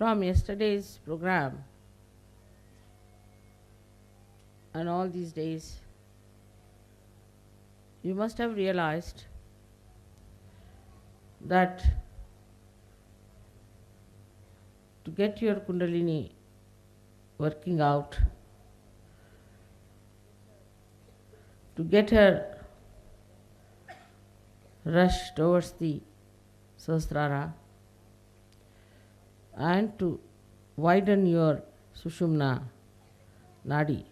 from yesterday's program and all these days, you must have realized that to get your Kundalini working out, to get her rush towards the Sahasrara, and to widen your Sushumna Nadi,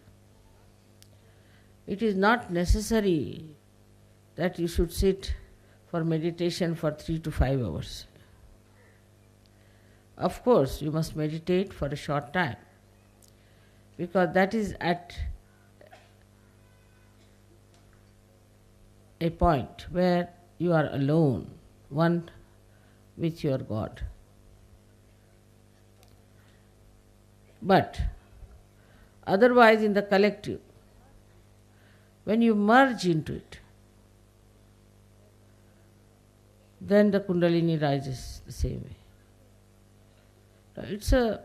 it is not necessary that you should sit for meditation for 3 to 5 hours. Of course, you must meditate for a short time, because that is at a point where you are alone, one with your God. But otherwise, in the collective, when you merge into it, then the Kundalini rises the same way. It's a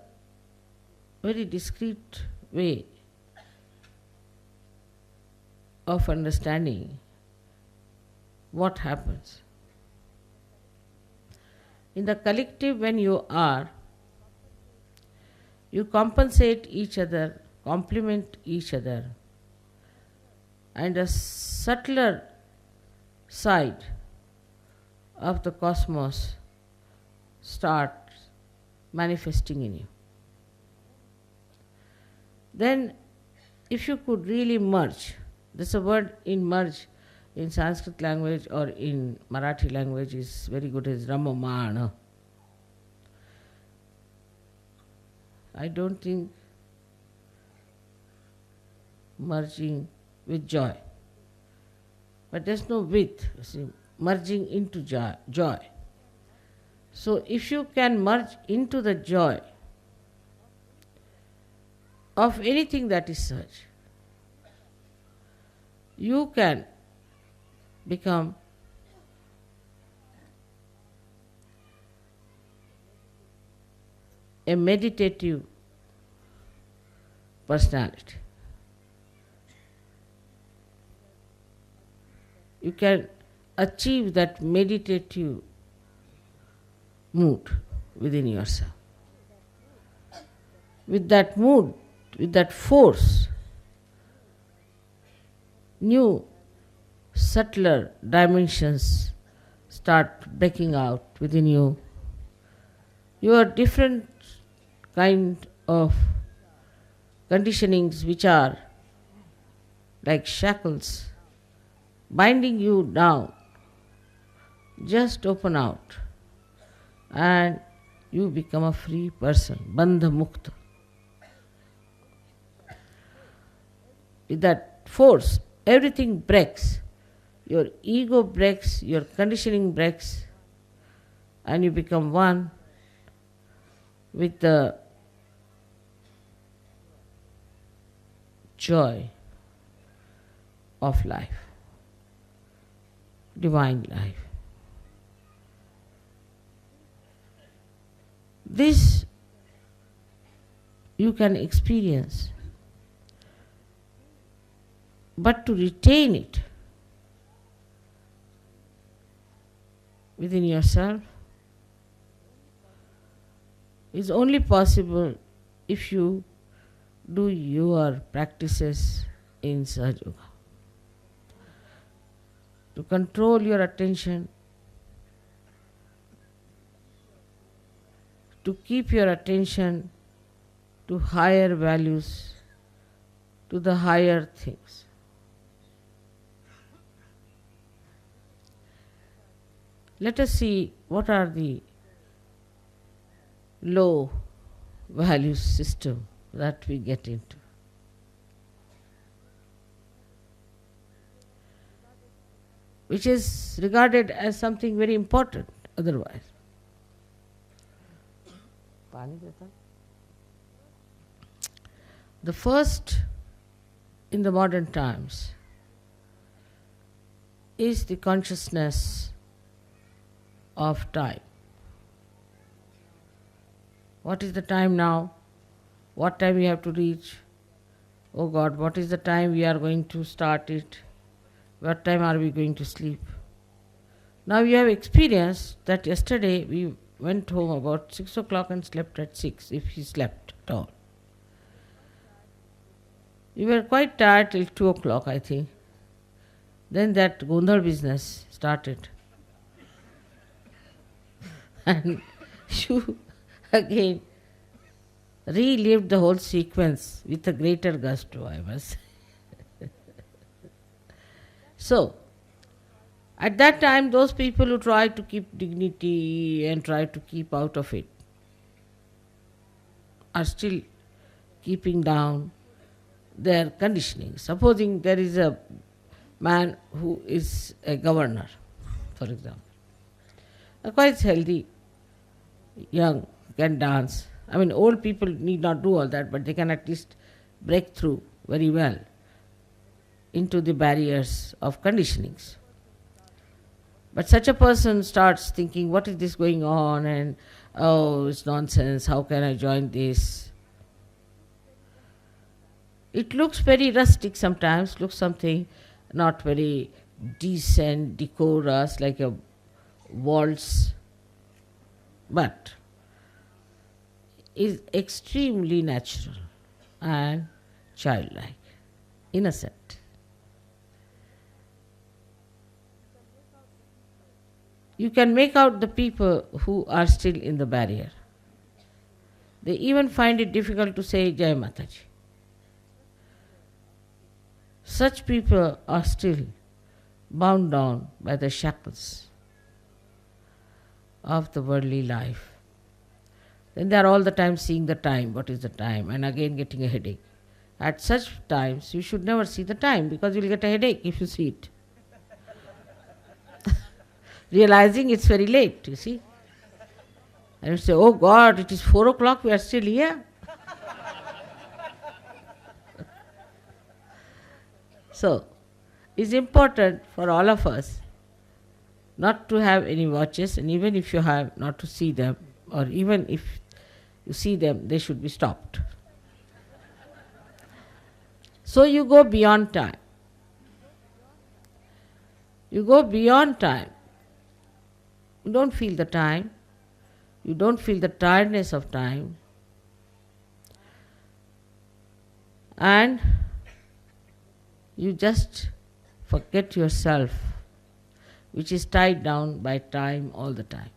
very discreet way of understanding what happens. In the collective, when you are, you compensate each other, complement each other, and a subtler side of the cosmos starts manifesting in you. Then, if you could really merge, there's a word in merge in Sanskrit language or in Marathi language is very good, is Ramamana. I don't think merging with joy. But there's no with, see, merging into joy. So if you can merge into the joy of anything that is such, you can become a meditative personality. You can achieve that meditative mood within yourself. With that mood, with that force, new subtler dimensions start breaking out within you. Your different kind of conditionings which are like shackles binding you down just open out and you become a free person, Bandha mukta. With that force, everything breaks. Your ego breaks, your conditioning breaks, and you become one with the joy of life, divine life. This you can experience, but to retain it within yourself is only possible if you do your practices in Sahaja Yoga. To control your attention, to keep your attention to higher values, to the higher things. Let us see what are the low value system that we get into. Which is regarded as something very important otherwise. The first in the modern times is the consciousness of time. What is the time now? What time we have to reach? Oh God, what is the time we are going to start it? What time are we going to sleep? Now you have experienced that yesterday we went home about 6 o'clock and slept at 6, if he slept at all. We were quite tired till 2 o'clock, I think. Then that Gondhal business started. And you again relived the whole sequence with a greater gusto, I must say. So, at that time, those people who try to keep dignity and try to keep out of it are still keeping down their conditioning. Supposing there is a man who is a governor, for example, a quite healthy, young, can dance. I mean, old people need not do all that, but they can at least break through very well into the barriers of conditionings. But such a person starts thinking, what is this going on? And, oh, it's nonsense, how can I join this? It looks very rustic sometimes, looks something not very decent, decorous, like a waltz, but is extremely natural and childlike, innocent. You can make out the people who are still in the barrier. They even find it difficult to say Jai Mataji. Such people are still bound down by the shackles of the worldly life. Then they are all the time seeing the time, what is the time, and again getting a headache. At such times, you should never see the time because you will get a headache if you see it. Realizing it's very late, you see. And you say, oh God, it is 4 o'clock, we are still here. So, it's important for all of us not to have any watches, and even if you have, not to see them, or even if you see them, they should be stopped. So you go beyond time. You go beyond time. You don't feel the time. You don't feel the tiredness of time. And you just forget yourself, which is tied down by time all the time.